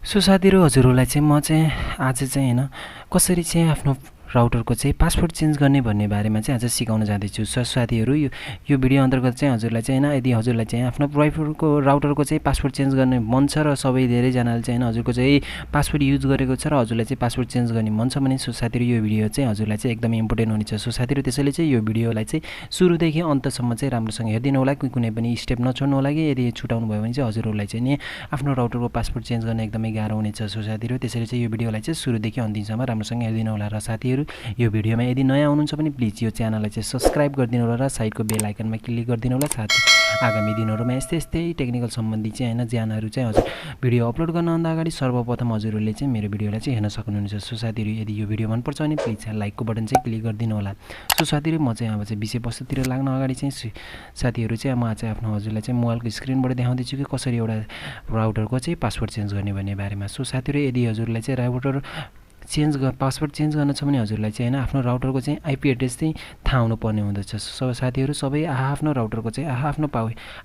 So साथीहरु हजुरहरुलाई चाहिँ म चाहिँ आज चाहिँ हैन कसरी चाहिँ आफ्नो राउटरको चाहिँ पासवर्ड चेन्ज गर्ने भन्ने बारेमा चाहिँ आज सिकाउन जाँदैछु। सो साथीहरु यो भिडियो अन्तर्गत चाहिँ हजुरलाई चाहिँ हैन यदि हजुरलाई चाहिँ आफ्नो वाइफाईको राउटरको चाहिँ पासवर्ड चेन्ज गर्ने मन छ र सबै धेरै जनाले चाहिँ हैन हजुरको चाहिँ पासवर्ड युज गरेको छ र हजुरलाई चाहिँ पासवर्ड चेन्ज गर्ने मन छ भने सो साथीहरु यो भिडियो चाहिँ हजुरलाई चाहिँ एकदमै इम्पोर्टेन्ट हुनेछ। सो साथीहरु त्यसैले चाहिँ यो भिडियोलाई चाहिँ सुरुदेखि अन्तसम्म चाहिँ राम्रोसँग हेर्दिनु होला, कुनै पनि स्टेप नछोड्नु होला। यदि छुटाउनु भयो भने चाहिँ हजुरहरुलाई चाहिँ नि आफ्नो राउटरको पासवर्ड चेन्ज गर्न एकदमै गाह्रो हुनेछ। सो साथीहरु त्यसैले चाहिँ यो भिडियोलाई चाहिँ सुरुदेखि अन्तिमसम्म राम्रोसँग हेर्दिनु होला। र साथीहरु यो भिडियोमा यदि नयाँ हुनुहुन्छ भने प्लिज यो च्यानललाई चाहिँ सब्स्क्राइब गरिदिनु होला र साइडको बेल आइकनमा क्लिक गरिदिनु होला। साथै आगामी दिनहरुमा यस्तै टेक्निकल सम्बन्धी चाहिँ हैन ज्ञानहरु चाहिँ हजुर भिडियो अपलोड गर्न भन्दा अगाडि सर्वप्रथम हजुरहरुले चाहिँ मेरो भिडियोलाई चाहिँ हेर्न सक्नुहुनेछ। सो साथीहरु यदि यो भिडियो मन पर्छ भने प्लिज लाइकको बटन चाहिँ क्लिक गरिदिनु होला। सो साथीहरु म चाहिँ अब चाहिँ विषयवस्तुतिर लाग्न अगाडि चाहिँ साथीहरु चाहिँ म चाहिँ आफ्नो हजुरलाई चाहिँ मोबाइलको स्क्रिनबाट देखाउँदै छु कि कसरी एउटा राउटरको चाहिँ पासवर्ड चेन्ज गर्ने भन्ने बारेमा। सो साथीहरु यदि हजुरलाई चाहिँ राउटर पासवर्ड चेन्ज गर्न छ भने हजुरलाई चाहिँ हैन आफ्नो राउटरको चाहिँ आईपी एड्रेस चाहिँ थाहा हुनु पर्ने हुँदछ। सो साथीहरु सबै आफ्नो राउटरको चाहिँ आफ्नो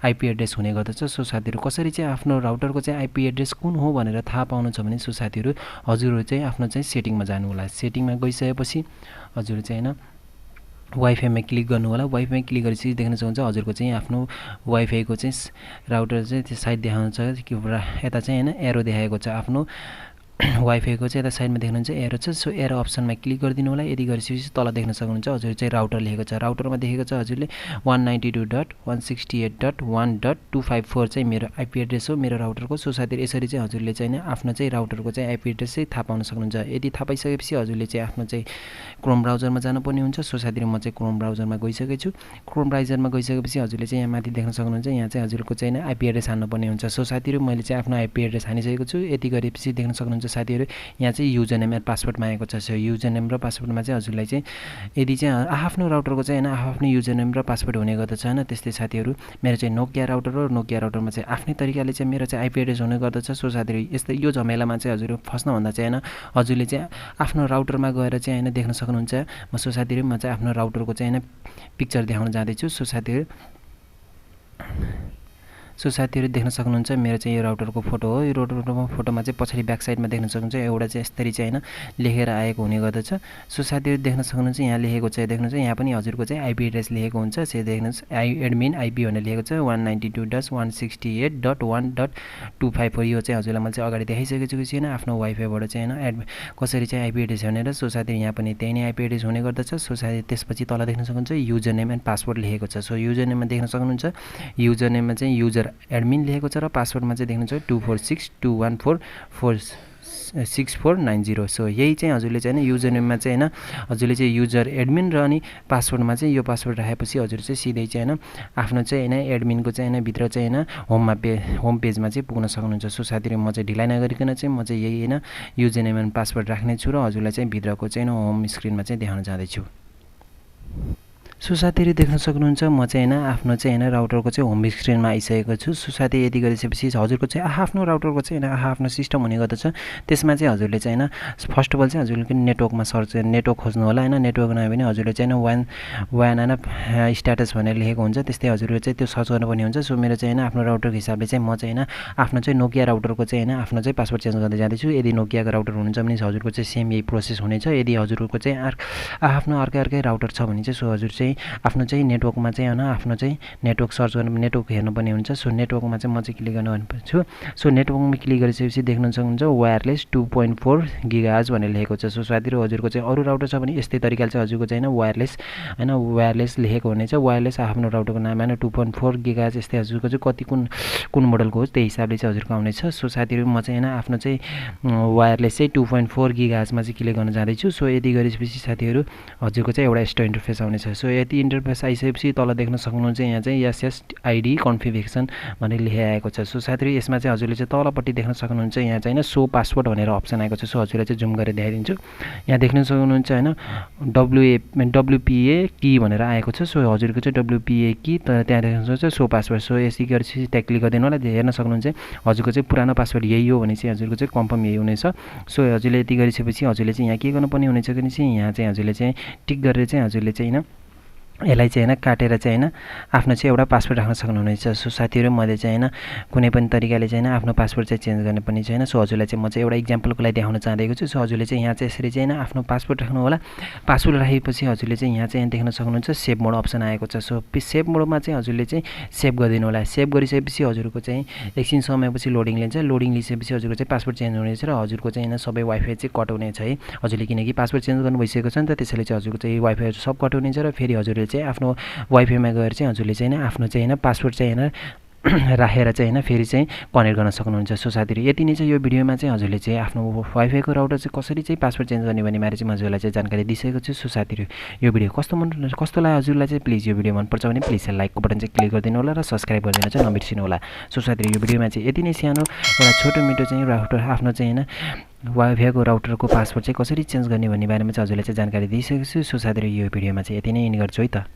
आईपी एड्रेस हुने गर्दछ। सो साथीहरु कसरी चाहिँ आफ्नो राउटरको चाहिँ आईपी एड्रेस कुन हो भनेर थाहा पाउनु छ भने सो साथीहरु हजुरहरु चाहिँ आफ्नो चाहिँ सेटिङमा जानु होला। सेटिङमा गइसकेपछि हजुरहरु चाहिँ हैन वाइफाईमा क्लिक गर्नु होला। वाइफाईमा क्लिक गरेपछि देख्न सक्नुहुन्छ हजुरको चाहिँ आफ्नो वाइफाईको चाहिँ राउटर चाहिँ त्यो साइड देखाउँछ कि यता चाहिँ हैन एरो देखाएको छ आफ्नो वाइफाईको चाहिँ यता साइडमा देख्नुहुन्छ एरो छ। सो एरो अप्सनमा क्लिक गरिदिनु होला। यदि गरिसकेपछि तल देख्न सक्नुहुन्छ हजुर चाहिँ राउटर लेखेको छ। राउटरमा देखेको छ हजुरले 192.168.1.254 चाहिँ मेरो आईपी एड्रेस हो मेरो राउटरको। सो साथीहरु यसरी चाहिँ हजुरले चाहिँ आफ्नो चाहिँ राउटरको चाहिँ आईपी एड्रेस चाहिँ थाहा पाउन सक्नुहुन्छ। यदि थाहा पाइसकेपछि हजुरले चाहिँ आफ्नो चाहिँ क्रोम ब्राउजरमा जानुपर्ने हुन्छ। सो साथीहरु म चाहिँ क्रोम ब्राउजरमा गइसकेको छु। क्रोम ब्राउजरमा गइसकेपछि हजुरले चाहिँ यहाँ माथि देख्न सक्नुहुन्छ यहाँ चाहिँ हजुरको चाहिँ आईपी एड्रेस हान्नुपर्ने हुन्छ। सो साथीहरु मैले चाहिँ आफ्नो आईपी एड्रेस हानिसकेको छु। यति गरेपछि देख्न सक्नुहुन्छ साथीहरु यहाँ चाहिँ युजर नेम एन्ड पासवर्ड मागेको छ। सो युजर नेम र पासवर्डमा चाहिँ हजुरलाई चाहिँ यदि चाहिँ आफ्नो राउटरको चाहिँ हैन आफ्नो युजर नेम र पासवर्ड हुने गर्दछ हैन। त्यस्तै साथीहरु मेरो चाहिँ नोकिया राउटर हो। नोकिया राउटरमा चाहिँ आफ्नै तरिकाले चाहिँ मेरो चाहिँ आईपी एड्रेस हुने गर्दछ। सो साथीहरु यस्तै यो झमेलामा चाहिँ हजुर फस्न भन्दा चाहिँ हैन हजुरले चाहिँ आफ्नो राउटरमा गएर चाहिँ हैन देख्न सक्नुहुन्छ। म सो साथीहरु म चाहिँ आफ्नो राउटरको चाहिँ हैन पिक्चर देखाउन जाँदै छु। सो साथीहरु देख्न सक्नुहुन्छ मेरो चाहिँ यो राउटरको फोटो हो। यो राउटरको फोटोमा चाहिँ पछाडी ब्याक साइडमा देख्न सक्नुहुन्छ एउटा चाहिँ यसरी चाहिँ हैन लेखेर आएको हुने गर्दछ। सो साथीहरु देख्न सक्नुहुन्छ यहाँ लेखेको छ देख्नुहुन्छ यहाँ पनि हजुरको चाहिँ आईपी एड्रेस लेखेको हुन्छ। सो देख्नुस् एडमिन आईपी भनेर लेखेको छ 192.168.1.254 यो चाहिँ हजुरलाई मैले चाहिँ अगाडि देखाइसकेको छु हैन आफ्नो वाइफाईबाट चाहिँ हैन कसरी चाहिँ आईपी एड्रेस भनेर। सो साथीहरु यहाँ पनि त्यही नै आईपी एड्रेस हुने गर्दछ। सो साथीहरु त्यसपछि तल देख्न सक्नुहुन्छ युजर नेम एन्ड पासवर्ड लेखेको छ। सो युजर नेममा देख्न सक्नुहुन्छ युजर नेममा चाहिँ युजर एडमिन लेखेको छ र पासवर्डमा चाहिँ देख्नुहुन्छ 24621446490। सो यही चाहिँ हजुरले चाहिँ हैन युजर नेममा चाहिँ हैन हजुरले चाहिँ युजर एडमिन र अनि पासवर्डमा चाहिँ यो पासवर्ड राखेपछि हजुर चाहिँ सिधै चाहिँ हैन आफ्नो चाहिँ हैन एडमिनको चाहिँ हैन भित्र चाहिँ हैन होम पेजमा चाहिँ पुग्न सक्नुहुन्छ। सो साथीहरु म चाहिँ ढिलाइ नगरिकन चाहिँ म चाहिँ यही हैन युजर नेम एन्ड पासवर्ड राख्ने छु र हजुरलाई चाहिँ भित्रको चाहिँ होम स्क्रिनमा चाहिँ देखाउन जाँदै छु। सो साथीहरु देख्न सक्नुहुन्छ म चाहिँ हैन आफ्नो चाहिँ हैन राउटरको चाहिँ होम स्क्रिनमा आइसकेको छु। सो साथी यदि गरिसकेपछि हजुरको चाहिँ आफ्नो राउटरको चाहिँ हैन आफ्नो सिस्टम हुने गर्दछ। त्यसमा चाहिँ हजुरले चाहिँ हैन फर्स्ट अफ अल चाहिँ हजुरले नेटवर्कमा सर्च नेटवर्क खोज्नु होला हैन। नेटवर्क नभए पनि हजुरले चाहिँ हैन वान हैन स्ट्याटस भनेर लेखेको हुन्छ त्यस्तै हजुरले चाहिँ त्यो सर्च गर्नुपर्ने हुन्छ। सो मेरो चाहिँ हैन आफ्नो राउटरको हिसाबले चाहिँ म चाहिँ हैन आफ्नो चाहिँ नोकिया राउटरको चाहिँ हैन आफ्नो चाहिँ पासवर्ड चेन्ज गर्दै जाँदैछु। यदि नोकियाको राउटर हुनुहुन्छ भने हजुरको चाहिँ सेम यही प्रोसेस हुनेछ। यदि हजुरको चाहिँ आफ्नो अर्कै राउटर छ भने चाहिँ सो हजुर चाहिँ आफ्नो चाहिँ नेटवर्कमा चाहिँ हैन आफ्नो चाहिँ नेटवर्क सर्च गर्नु नेटवर्क हेर्नुपर्ने हुन्छ। सो नेटवर्कमा चाहिँ म चाहिँ क्लिक गर्नुपर्छ। सो नेटवर्कमा क्लिक गरिसकेपछि देख्न सक्नुहुन्छ वायरलेस 2.4 गिगाहर्ज भनेर लेखेको छ। सो साथीहरु हजुरको चाहिँ अरु राउटर छ भने यस्तै तरिकाले चाहिँ हजुरको चाहिँ हैन वायरलेस लेखेको हुनेछ। वायरलेस आफ्नो राउटरको नाम हैन 2.4 गिगाहर्ज यस्तै हजुरको चाहिँ कति कुन मोडलको हो त्यही हिसाबले चाहिँ हजुरको आउनेछ। सो साथीहरु म चाहिँ हैन आफ्नो चाहिँ वायरलेस चाहिँ 2.4 गिगाहर्जमा चाहिँ क्लिक गर्न जाँदै छु। सो यदि गरेपछि साथीहरु हजुरको चाहिँ एउटा यस्तो इन्टरफेस आउनेछ। सो यति इन्टरफेस आइसकेपछि तल देख्न सक्नुहुन्छ यहाँ चाहिँ एसएसआईडी कन्फिगरेसन भनेर लेखेको छ। सो साथीहरु यसमा चाहिँ हजुरले चाहिँ तलपट्टि देख्न सक्नुहुन्छ यहाँ चाहिँ हैन शो पासवर्ड भनेर अप्सन आएको छ। सो हजुरले चाहिँ जुम गरेर देखाइदिन्छु। यहाँ देख्न सक्नुहुन्छ हैन डब्ल्युपीए की भनेर आएको छ। सो हजुरको चाहिँ डब्ल्युपीए की त्यहाँ देख्न सक्नुहुन्छ शो पासवर्ड। सो यसै गरेपछि त्यहाँ क्लिक गरिदिनु होला। हेर्न सक्नुहुन्छ हजुरको चाहिँ पुरानो पासवर्ड यही हो भने चाहिँ हजुरको चाहिँ कन्फर्म यही हुनेछ। सो हजुरले यति गरिसकेपछि हजुरले चाहिँ यहाँ के गर्नुपर्ने हुनेछ भने चाहिँ यहाँ चाहिँ हजुरले चाहिँ टिक गरेर चाहिँ हजुरले चाहिँ हैन यसलाई चाहिँ हैन काटेर चाहिँ हैन आफ्नो चाहिँ एउटा पासवर्ड राख्न सक्नुहुनेछ। सो साथीहरु मैले चाहिँ हैन कुनै पनि तरिकाले चाहिँ हैन आफ्नो पासवर्ड चाहिँ चेन्ज गर्ने पनि छैन। सो हजुरलाई चाहिँ म चाहिँ एउटा एक्जाम्पलको लागि देखाउन चाहेको छु। सो हजुरले चाहिँ यहाँ चाहिँ यसरी चाहिँ हैन आफ्नो पासवर्ड राख्नु होला। पासवर्ड राखेपछि हजुरले चाहिँ यहाँ चाहिँ देख्न सक्नुहुन्छ सेभ मोड अप्सन आएको छ। सो सेभ मोडमा चाहिँ हजुरले चाहिँ सेभ गरिदिनु होला। सेभ गरिसकेपछि हजुरको चाहिँ एकछिन समयपछि लोडिङ लिन्छ। लोडिङ लिसकेपछि हजुरको चाहिँ पासवर्ड चेन्ज हुनेछ र हजुरको चाहिँ हैन सबै वाइफाई चाहिँ कट हुनेछ है। हजुरले किनकि पासवर्ड चेन्ज गर्नु भइसकेको छ नि त, त्यसैले चाहिँ हजुरको चाहिँ वाइफाई सब कट हुनेछ र फेरि हजुरले चाहिँ आफ्नो वाइफाईमा गएर चाहिँ हजुरले चाहिँ हैन आफ्नो चाहिँ हैन पासवर्ड चाहिँ हैन राखेर चाहिँ हैन फेरि चाहिँ कनेक्ट गर्न सक्नुहुन्छ। सो साथीहरु यति नै चाहिँ यो भिडियोमा चाहिँ हजुरले चाहिँ आफ्नो वाइफाईको राउटर चाहिँ कसरी चाहिँ पासवर्ड चेन्ज गर्ने भन्ने बारे चाहिँ हजुरलाई चाहिँ जानकारी दिइसकेको छु। सो साथीहरु यो भिडियो कस्तो लाग्यो हजुरलाई चाहिँ प्लिज यो भिडियो मन पर्छ भने प्लिज लाइकको बटन चाहिँ क्लिक गरिदिनु होला र सब्स्क्राइब गरिदिन चाहिँ नबिर्सिनु होला। सो साथीहरु यो भिडियोमा चाहिँ यति नै सानो एउटा छोटो मिठो चाहिँ राउटर आफ्नो चाहिँ हैन वाइफाईको राउटरको पासवर्ड चाहिँ कसरी चेन्ज गर्ने भन्ने बारेमा चाहिँ हजुरलाई चाहिँ जानकारी दिइसकेको छु। सो साथीहरु यो भिडियोमा चाहिँ यति नै एन्ड गर्छु है त।